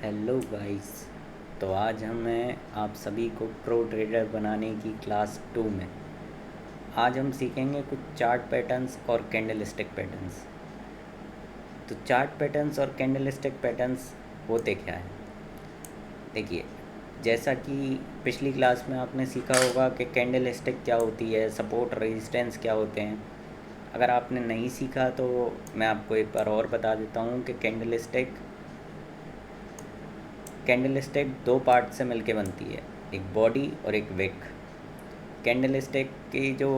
Hello guys. तो आज हमें आप सभी को प्रो ट्रेडर बनाने की क्लास 2 में आज हम सीखेंगे कुछ चार्ट पैटर्न्स और कैंडलस्टिक पैटर्न्स। तो चार्ट पैटर्न्स और कैंडलस्टिक पैटर्न्स होते क्या हैं? देखिए, जैसा कि पिछली क्लास में आपने सीखा होगा कि कैंडलस्टिक क्या होती है, सपोर्ट रेजिस्टेंस क्या होते हैं। अगर आपने नहीं सीखा तो मैं आपको एक बार और बता देता हूँ कि कैंडलस्टिक दो पार्ट से मिलके बनती है, एक बॉडी और एक विक। कैंडलस्टिक की जो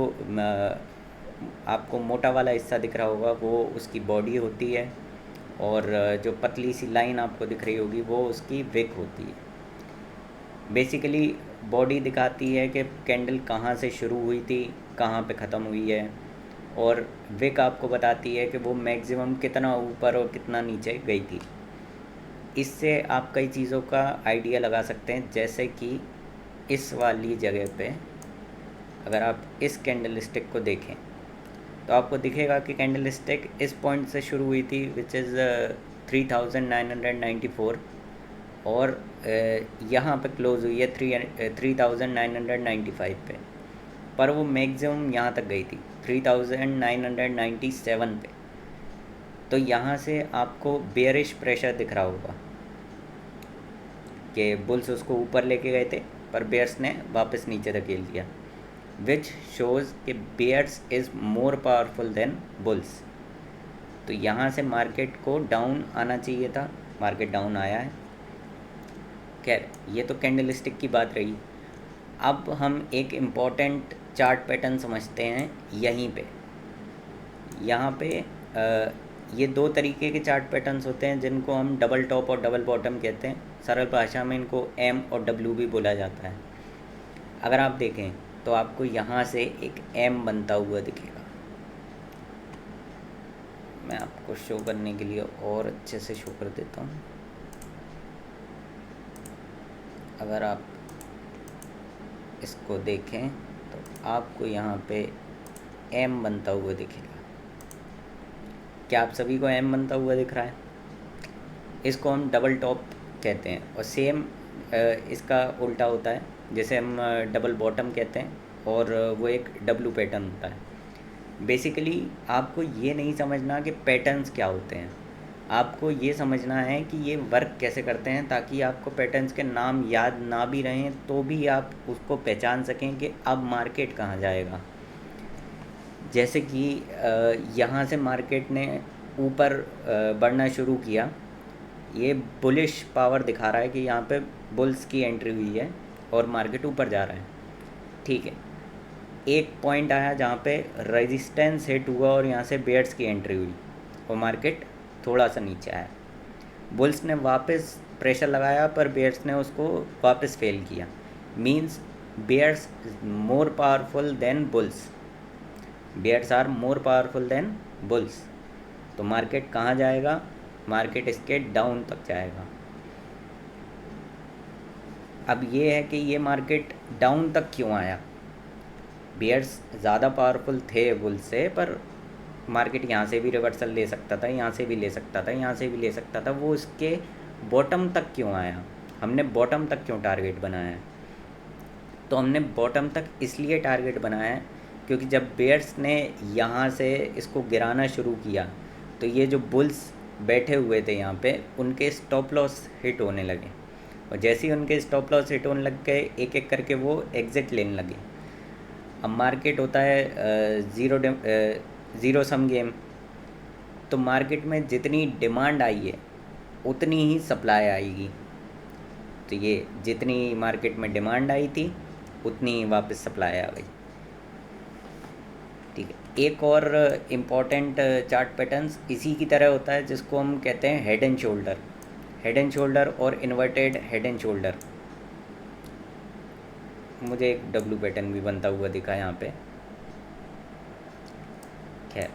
आपको मोटा वाला हिस्सा दिख रहा होगा वो उसकी बॉडी होती है, और जो पतली सी लाइन आपको दिख रही होगी वो उसकी विक होती है। बेसिकली बॉडी दिखाती है कि कैंडल कहाँ से शुरू हुई थी, कहाँ पे ख़त्म हुई है, और विक आपको बताती है कि वो मैक्सिमम कितना ऊपर और कितना नीचे गई थी। इससे आप कई चीज़ों का आइडिया लगा सकते हैं, जैसे कि इस वाली जगह पे अगर आप इस कैंडलस्टिक को देखें तो आपको दिखेगा कि कैंडलस्टिक इस पॉइंट से शुरू हुई थी, विच इज़ 3994, और यहाँ पे क्लोज़ हुई है 3995 पे। पर वो मैक्सिमम यहाँ तक गई थी 3997 पे। तो यहाँ से आपको बेयरिश प्रेशर दिख रहा होगा कि बुल्स उसको ऊपर लेके गए थे पर बेयर्स ने वापस नीचे धकेल दिया, विच शोज़ कि bears is more powerful than bulls. तो यहाँ से मार्केट को डाउन आना चाहिए था, मार्केट डाउन आया है। खैर, ये तो कैंडलस्टिक की बात रही। अब हम एक इम्पॉर्टेंट चार्ट पैटर्न समझते हैं यहीं पे। यहाँ पे ये दो तरीके के चार्ट पैटर्न्स होते हैं जिनको हम डबल टॉप और डबल बॉटम कहते हैं। सरल भाषा में इनको एम और डब्ल्यू भी बोला जाता है। अगर आप देखें तो आपको यहाँ से एक एम बनता हुआ दिखेगा। मैं आपको शो करने के लिए और अच्छे से शो कर देता हूँ। अगर आप इसको देखें तो आपको यहाँ पे एम बनता हुआ दिखेगा। क्या आप सभी को एम बनता हुआ दिख रहा है? इसको हम डबल टॉप कहते हैं, और सेम इसका उल्टा होता है, जैसे हम डबल बॉटम कहते हैं, और वो एक डब्लू पैटर्न होता है। बेसिकली आपको ये नहीं समझना कि पैटर्न्स क्या होते हैं, आपको ये समझना है कि ये वर्क कैसे करते हैं, ताकि आपको पैटर्न्स के नाम याद ना भी रहें तो भी आप उसको पहचान सकें कि अब मार्केट कहाँ जाएगा। जैसे कि यहाँ से मार्केट ने ऊपर बढ़ना शुरू किया, ये बुलिश पावर दिखा रहा है कि यहाँ पे बुल्स की एंट्री हुई है और मार्केट ऊपर जा रहा है। ठीक है, एक पॉइंट आया जहाँ पे रेजिस्टेंस हिट हुआ और यहाँ से बेयर्स की एंट्री हुई और मार्केट थोड़ा सा नीचे आया। बुल्स ने वापस प्रेशर लगाया पर बेयर्स ने उसको वापस फेल किया। Means bears more powerful than bulls, bears are more powerful than bulls. तो मार्केट कहाँ जाएगा? मार्केट इसके डाउन तक जाएगा। अब ये है कि ये मार्केट डाउन तक क्यों आया? बेयर्स ज़्यादा पावरफुल थे बुल से, पर मार्केट यहाँ से भी रिवर्सल ले सकता था, यहाँ से भी ले सकता था, यहाँ से भी ले सकता था। वो इसके बॉटम तक क्यों आया? हमने बॉटम तक क्यों टारगेट बनाया है? तो हमने बॉटम तक इसलिए टारगेट बनाया है क्योंकि जब बेयर्स ने यहाँ से इसको गिराना शुरू किया तो ये जो बुल्स बैठे हुए थे यहाँ पे, उनके स्टॉप लॉस हिट होने लगे, और जैसे ही उनके स्टॉप लॉस हिट होने लग गए, एक एक करके वो एग्ज़िट लेने लगे। अब मार्केट होता है ज़ीरो सम गेम। तो मार्केट में जितनी डिमांड आई है उतनी ही सप्लाई आएगी। तो ये जितनी मार्केट में डिमांड आई थी उतनी ही वापस सप्लाई आ गई। ठीक है, एक और इम्पॉर्टेंट चार्ट पैटर्न्स इसी की तरह होता है जिसको हम कहते हैं head and shoulder. Head and shoulder और इन्वर्टेड हेड एंड शोल्डर। मुझे एक डब्लू पैटर्न भी बनता हुआ दिखा यहाँ पे। खैर,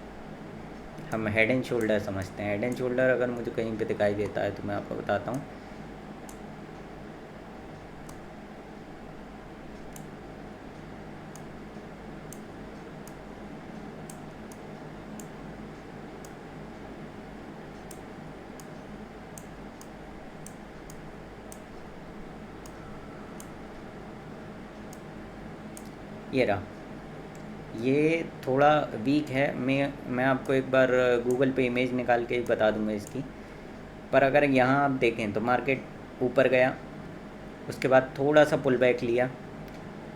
हम हेड एंड शोल्डर समझते हैं। हेड एंड शोल्डर अगर मुझे कहीं पे दिखाई देता है तो मैं आपको बताता हूँ। ये रहा, ये थोड़ा वीक है। मैं आपको एक बार गूगल पे इमेज निकाल के बता दूंगा इसकी। पर अगर यहाँ आप देखें तो मार्केट ऊपर गया, उसके बाद थोड़ा सा पुल बैक लिया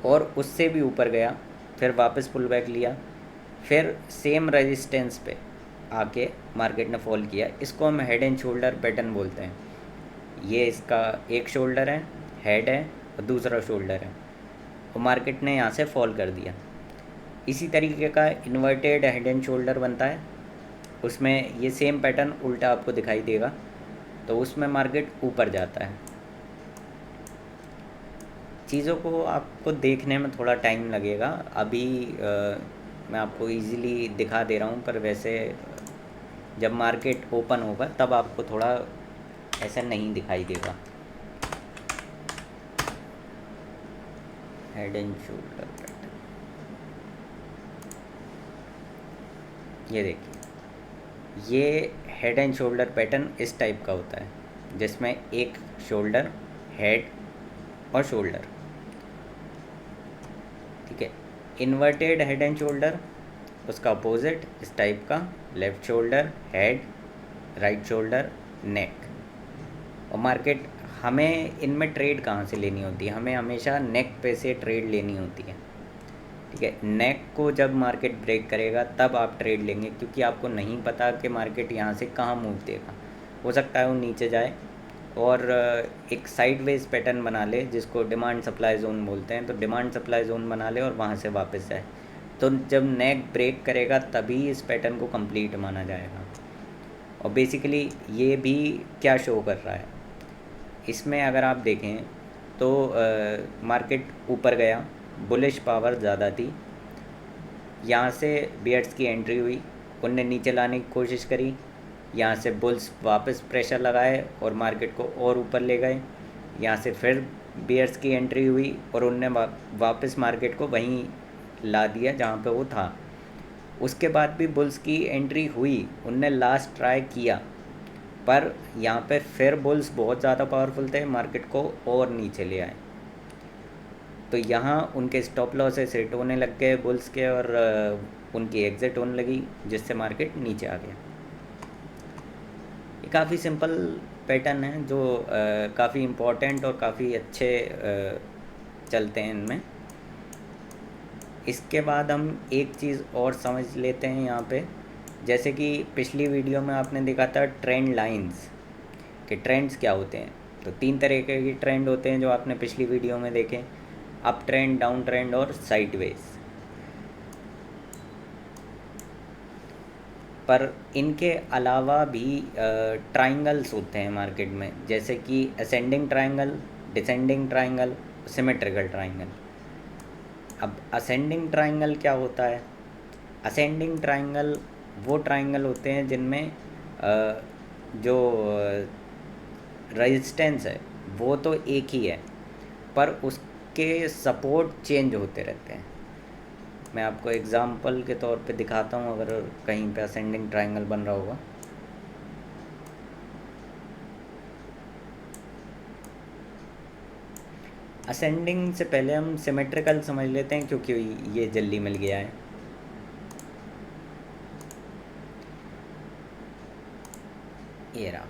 और उससे भी ऊपर गया, फिर वापस पुल बैक लिया, फिर सेम रेजिस्टेंस पे आके मार्केट ने फॉल किया। इसको हम हेड एंड शोल्डर पैटर्न बोलते हैं। ये इसका एक शोल्डर है, हेड है, और दूसरा शोल्डर है, और मार्केट ने यहाँ से फॉल कर दिया। इसी तरीके का इन्वर्टेड हेड एंड शोल्डर बनता है, उसमें ये सेम पैटर्न उल्टा आपको दिखाई देगा, तो उसमें मार्केट ऊपर जाता है। चीज़ों को आपको देखने में थोड़ा टाइम लगेगा। अभी मैं आपको इजीली दिखा दे रहा हूँ, पर वैसे जब मार्केट ओपन होगा तब आपको थोड़ा ऐसा नहीं दिखाई देगा। हेड एंड शोल्डर पैटर्न, ये देखिए, ये हेड एंड शोल्डर पैटर्न इस टाइप का होता है, जिसमें एक शोल्डर, हेड और शोल्डर, ठीक है। इन्वर्टेड हेड एंड शोल्डर, उसका अपोजिट इस टाइप का, left shoulder, head, right shoulder, neck. और मार्केट, हमें इनमें ट्रेड कहाँ से लेनी होती है? हमें हमेशा नेक पे से ट्रेड लेनी होती है, ठीक है। नेक को जब मार्केट ब्रेक करेगा तब आप ट्रेड लेंगे, क्योंकि आपको नहीं पता कि मार्केट यहाँ से कहाँ मूव देगा। हो सकता है वो नीचे जाए और एक साइडवेज पैटर्न बना ले, जिसको डिमांड सप्लाई जोन बोलते हैं, तो डिमांड सप्लाई जोन बना ले और वहाँ से वापस जाए। तो जब नेक ब्रेक करेगा तभी इस पैटर्न को कंप्लीट माना जाएगा। और बेसिकली ये भी क्या शो कर रहा है, इसमें अगर आप देखें तो मार्केट ऊपर गया, बुलिश पावर ज़्यादा थी, यहाँ से बियर्स की एंट्री हुई, उनने नीचे लाने की कोशिश करी, यहाँ से बुल्स वापस प्रेशर लगाए और मार्केट को और ऊपर ले गए। यहाँ से फिर बियर्स की एंट्री हुई और उनने वापस मार्केट को वहीं ला दिया जहाँ पे वो था। उसके बाद भी बुल्स की एंट्री हुई, उनने लास्ट ट्राई किया, पर यहाँ पे फिर बुल्स बहुत ज़्यादा पावरफुल थे, मार्केट को और नीचे ले आए। तो यहाँ उनके स्टॉप लॉसेस हिट होने लग गए बुल्स के, और उनकी एग्ज़िट होने लगी, जिससे मार्केट नीचे आ गया। ये काफ़ी सिंपल पैटर्न है, जो काफ़ी इम्पोर्टेंट और काफ़ी अच्छे चलते हैं इनमें। इसके बाद हम एक चीज़ और समझ लेते हैं यहाँ पे, जैसे कि पिछली वीडियो में आपने देखा था ट्रेंड लाइंस, कि ट्रेंड्स क्या होते हैं। तो 3 तरह के ट्रेंड होते हैं जो आपने पिछली वीडियो में देखे, अप ट्रेंड, डाउन ट्रेंड और साइडवेज। पर इनके अलावा भी ट्राइंगल्स होते हैं मार्केट में, जैसे कि ascending triangle, descending triangle, symmetrical triangle. अब असेंडिंग ट्राइंगल क्या होता है? असेंडिंग ट्राइंगल वो ट्राइंगल होते हैं जिनमें जो रेजिस्टेंस है वो तो एक ही है, पर उसके सपोर्ट चेंज होते रहते हैं। मैं आपको एग्जांपल के तौर पे दिखाता हूँ, अगर कहीं पे असेंडिंग ट्राइंगल बन रहा होगा। असेंडिंग से पहले हम सिमेट्रिकल समझ लेते हैं, क्योंकि ये जल्दी मिल गया है। ये रहा।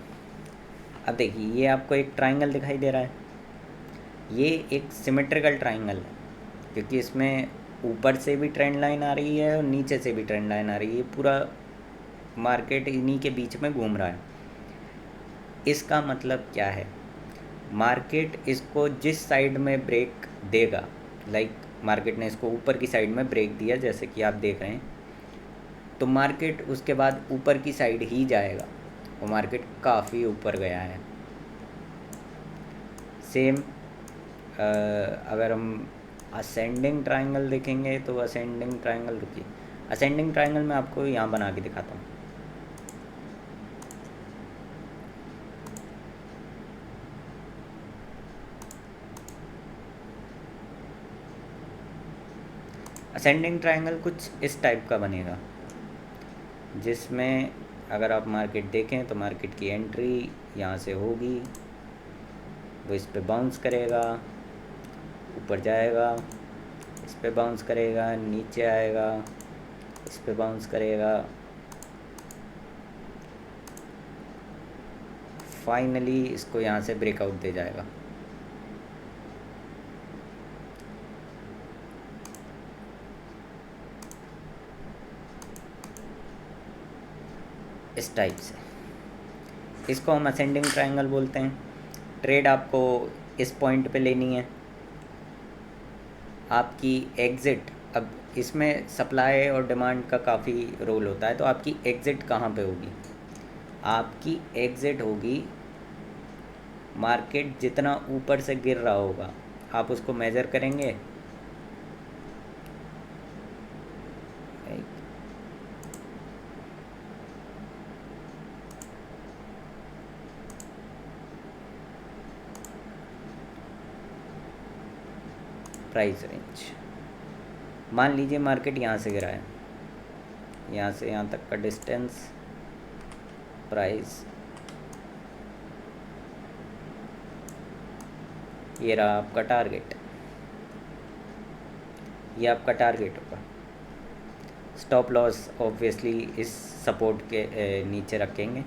अब देखिए, ये आपको एक ट्राइंगल दिखाई दे रहा है, ये एक सिमेट्रिकल ट्राइंगल है, क्योंकि इसमें ऊपर से भी ट्रेंड लाइन आ रही है और नीचे से भी ट्रेंड लाइन आ रही है। पूरा मार्केट इन्हीं के बीच में घूम रहा है। इसका मतलब क्या है? मार्केट इसको जिस साइड में ब्रेक देगा, लाइक मार्केट ने इसको ऊपर की साइड में ब्रेक दिया, जैसे कि आप देख रहे हैं, तो मार्केट उसके बाद ऊपर की साइड ही जाएगा, और मार्केट काफ़ी ऊपर गया है। सेम अगर हम असेंडिंग ट्राइंगल देखेंगे, तो असेंडिंग ट्राइंगल, रुकिए, असेंडिंग ट्राइंगल मैं आपको यहाँ बना के दिखाता हूँ। असेंडिंग ट्राइंगल कुछ इस टाइप का बनेगा, जिसमें अगर आप मार्केट देखें तो मार्केट की एंट्री यहाँ से होगी, वो इस पे बाउंस करेगा, ऊपर जाएगा, इस पे बाउंस करेगा, नीचे आएगा, इस पे बाउंस करेगा, फाइनली इसको यहाँ से ब्रेकआउट दे जाएगा। इस टाइप से इसको हम असेंडिंग ट्रायंगल बोलते हैं। ट्रेड आपको इस पॉइंट पे लेनी है। आपकी एग्ज़िट, अब इसमें सप्लाई और डिमांड का काफ़ी रोल होता है, तो आपकी एग्ज़िट कहाँ पे होगी? आपकी एग्ज़िट होगी, मार्केट जितना ऊपर से गिर रहा होगा आप उसको मेज़र करेंगे, प्राइस रेंज। मान लीजिए मार्केट यहाँ से गिरा है, यहाँ से यहाँ तक का डिस्टेंस, प्राइस, ये रहा आपका टारगेट, ये आपका टारगेट होगा। स्टॉप लॉस ऑब्वियसली इस सपोर्ट के नीचे रखेंगे।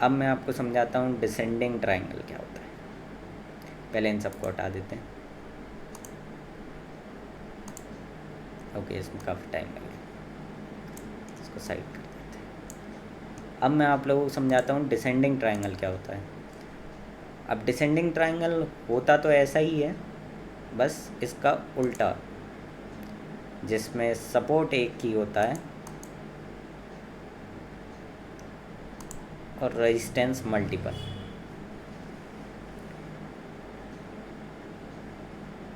अब मैं आपको समझाता हूँ डिसेंडिंग ट्रायंगल क्या होता है। पहले इन सबको हटा देते हैं। ओके, इसमें काफ़ी टाइम लगेगा, इसको साइड कर देते हैं। अब मैं आप लोगों को समझाता हूँ डिसेंडिंग ट्रायंगल क्या होता है। अब डिसेंडिंग ट्रायंगल होता तो ऐसा ही है, बस इसका उल्टा, जिसमें सपोर्ट एक ही होता है और रेजिस्टेंस मल्टीपल।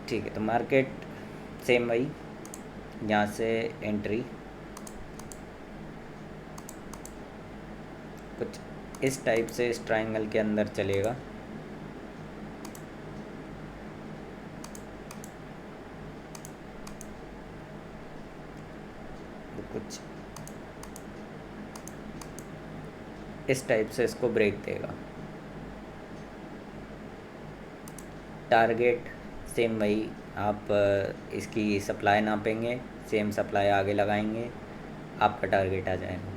ठीक है, तो मार्केट सेम वही, यहाँ से एंट्री कुछ इस टाइप से इस ट्रायंगल के अंदर चलेगा, कुछ इस टाइप से इसको ब्रेक देगा। टारगेट सेम वही, आप इसकी सप्लाई नापेंगे, सेम सप्लाई आगे लगाएंगे, आपका टारगेट आ जाएगा।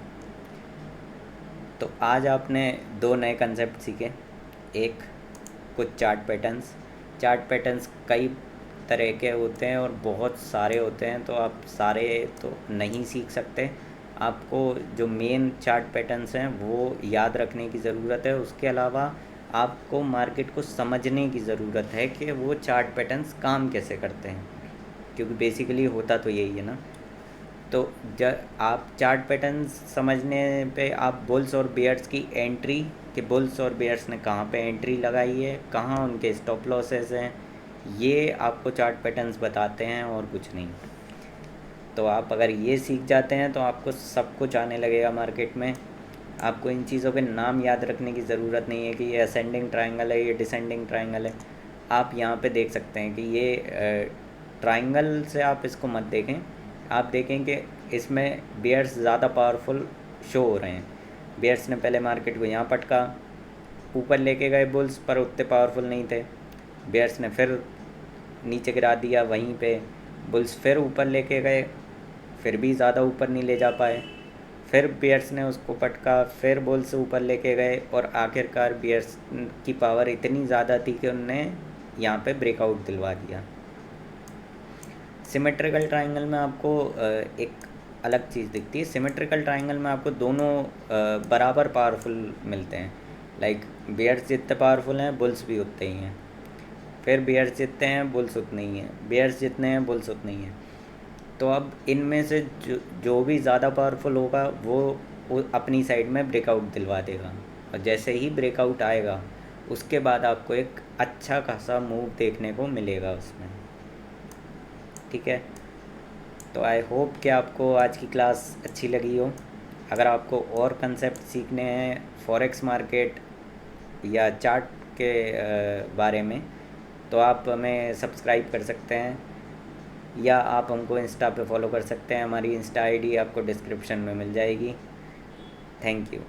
तो आज आपने दो नए कंसेप्ट सीखे। एक, कुछ चार्ट पैटर्न्स कई तरह के होते हैं और बहुत सारे होते हैं, तो आप सारे तो नहीं सीख सकते। आपको जो मेन चार्ट पैटर्न्स हैं वो याद रखने की ज़रूरत है। उसके अलावा आपको मार्केट को समझने की ज़रूरत है कि वो चार्ट पैटर्न्स काम कैसे करते हैं, क्योंकि बेसिकली होता तो यही है ना। तो जब आप चार्ट पैटर्न्स समझने पे आप बुल्स और बेयर्स की एंट्री, कि बुल्स और बेयर्स ने कहाँ पे एंट्री लगाई है, कहाँ उनके स्टॉप लॉसेस हैं, ये आपको चार्ट पैटर्न्स बताते हैं और कुछ नहीं। तो आप अगर ये सीख जाते हैं तो आपको सब कुछ आने लगेगा मार्केट में। आपको इन चीज़ों के नाम याद रखने की ज़रूरत नहीं है कि ये असेंडिंग ट्रायंगल है, ये डिसेंडिंग ट्रायंगल है। आप यहाँ पे देख सकते हैं कि ये ट्रायंगल से आप इसको मत देखें, आप देखें कि इसमें बेयर्स ज़्यादा पावरफुल शो हो रहे हैं। बेयर्स ने पहले मार्केट को यहाँ पटका, ऊपर लेके गए बुल्स, पर उतने पावरफुल नहीं थे। बेयर्स ने फिर नीचे गिरा दिया, वहीं पे बुल्स फिर ऊपर लेके गए, फिर भी ज़्यादा ऊपर नहीं ले जा पाए। फिर बेयर्स ने उसको पटका, फिर बुल्स ऊपर लेके गए, और आखिरकार बेयर्स की पावर इतनी ज़्यादा थी कि उनने यहाँ पे ब्रेकआउट दिलवा दिया। सिमेट्रिकल ट्रायंगल में आपको एक अलग चीज़ दिखती है। सिमेट्रिकल ट्रायंगल में आपको दोनों बराबर पावरफुल मिलते हैं। लाइक बेयर्स जितने पावरफुल हैं बुल्स भी उतने ही हैं, फिर बेयर्स जितने हैं बुल्स उतने ही हैं, बेयर्स जितने हैं बुल्स उतने ही हैं। तो अब इनमें से जो भी ज़्यादा पावरफुल होगा वो अपनी साइड में ब्रेकआउट दिलवा देगा, और जैसे ही ब्रेकआउट आएगा उसके बाद आपको एक अच्छा खासा मूव देखने को मिलेगा उसमें। ठीक है, तो आई होप कि आपको आज की क्लास अच्छी लगी हो। अगर आपको और कंसेप्ट सीखने हैं फॉरेक्स मार्केट या चार्ट के बारे में, तो आप हमें सब्सक्राइब कर सकते हैं, या आप हमको इंस्टा पे फॉलो कर सकते हैं। हमारी इंस्टा आईडी आपको डिस्क्रिप्शन में मिल जाएगी। Thank you.